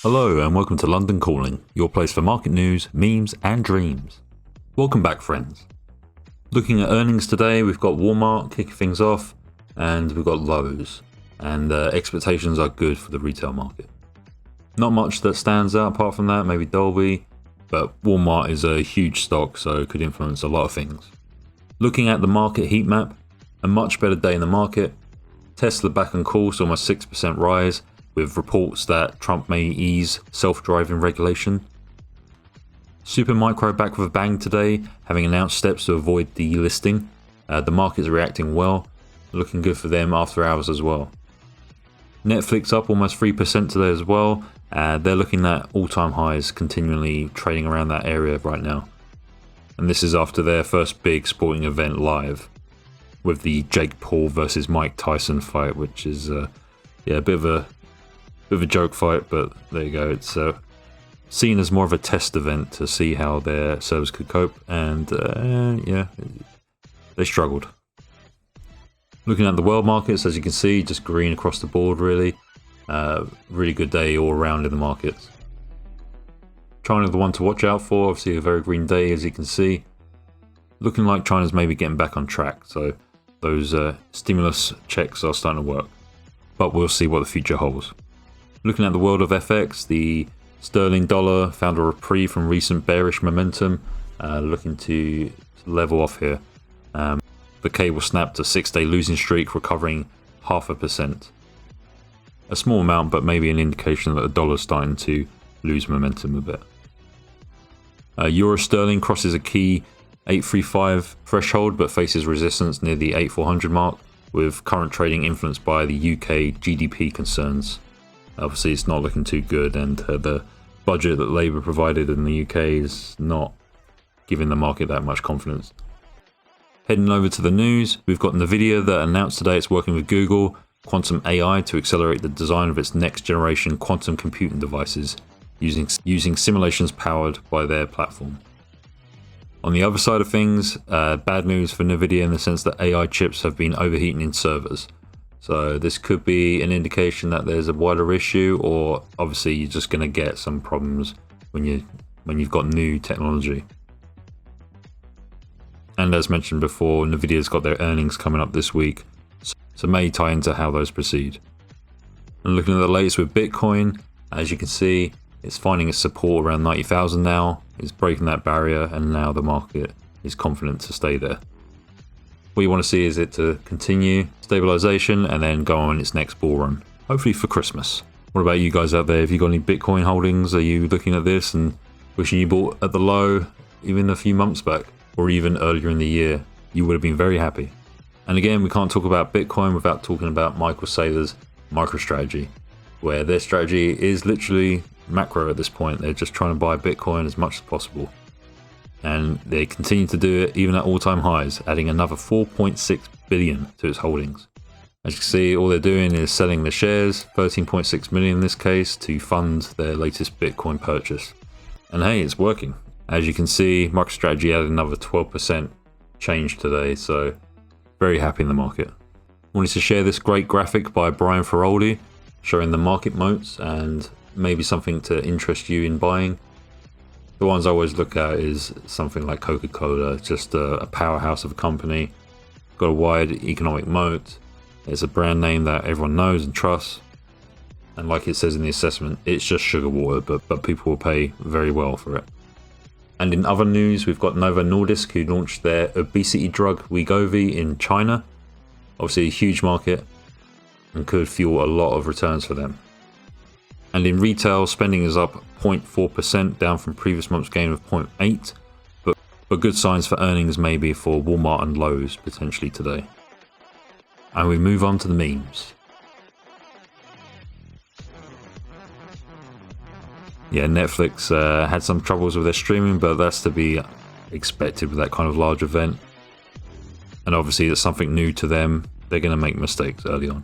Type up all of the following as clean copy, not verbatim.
Hello and welcome to London Calling, your place for market news, memes and dreams. Welcome back, friends. Looking at earnings today, we've got Walmart kicking things off and we've got Lowe's, and expectations are good for the retail market. Not much that stands out apart from that, maybe Dolby, but Walmart is a huge stock, so it could influence a lot of things. Looking at the market heat map, a much better day in the market. Tesla back on course, almost 6% rise, with reports that Trump may ease self-driving regulation. Supermicro back with a bang today, having announced steps to avoid delisting. The market's reacting well, looking good for them after hours as well. Netflix up almost 3% today as well. They're looking at all-time highs, continually trading around that area right now. And this is after their first big sporting event live, with the Jake Paul versus Mike Tyson fight, which is a bit of a joke fight, but there you go. It's seen as more of a test event to see how their servers could cope, and they struggled. Looking at the world markets, as you can see, just green across the board really. Really good day all around in the markets. China the one to watch out for, obviously a very green day as you can see. Looking like China's maybe getting back on track, so those stimulus checks are starting to work. But we'll see what the future holds. Looking at the world of FX, the sterling dollar found a reprieve from recent bearish momentum, looking to level off here. The cable snapped a 6-day losing streak, recovering 0.5%. A small amount, but maybe an indication that the dollar's starting to lose momentum a bit. Euro sterling crosses a key 835 threshold, but faces resistance near the 8400 mark, with current trading influenced by the UK GDP concerns. Obviously it's not looking too good, and the budget that Labour provided in the UK is not giving the market that much confidence. Heading over to the news, we've got Nvidia that announced today it's working with Google Quantum AI to accelerate the design of its next generation quantum computing devices using simulations powered by their platform. On the other side of things, bad news for Nvidia in the sense that AI chips have been overheating in servers. So this could be an indication that there's a wider issue, or obviously you're just going to get some problems when you've got new technology. And as mentioned before, Nvidia's got their earnings coming up this week, so may tie into how those proceed. And looking at the latest with Bitcoin, as you can see, it's finding its support around 90,000 now. It's breaking that barrier, and now the market is confident to stay there. What you want to see is it to continue stabilization and then go on its next bull run, hopefully for Christmas. What about you guys out there? Have you got any Bitcoin holdings? Are you looking at this and wishing you bought at the low even a few months back, or even earlier in the year? You would have been very happy. And again, we can't talk about Bitcoin without talking about Michael Saylor's MicroStrategy, where their strategy is literally macro at this point. They're just trying to buy Bitcoin as much as possible. And they continue to do it even at all-time highs, adding another 4.6 billion to its holdings. As you can see, all they're doing is selling the shares, 13.6 million in this case, to fund their latest Bitcoin purchase. And hey, it's working. As you can see, MicroStrategy added another 12% change today, so very happy in the market. Wanted to share this great graphic by Brian Feroldi, showing the market moats and maybe something to interest you in buying. The ones I always look at is something like Coca-Cola, just a powerhouse of a company, got a wide economic moat. It's a brand name that everyone knows and trusts, and like it says in the assessment, it's just sugar water, but people will pay very well for it. And in other news, we've got Novo Nordisk, who launched their obesity drug Wegovy in China. Obviously a huge market and could fuel a lot of returns for them. And in retail, spending is up 0.4%, down from previous month's gain of 0.8%, but good signs for earnings maybe for Walmart and Lowe's potentially today. And we move on to the memes. Yeah, Netflix had some troubles with their streaming, but that's to be expected with that kind of large event. And obviously it's something new to them. They're going to make mistakes early on.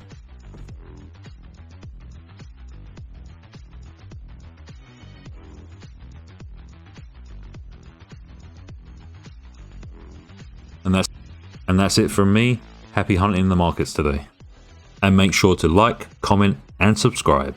And that's it from me. Happy hunting in the markets today. And make sure to like, comment and subscribe.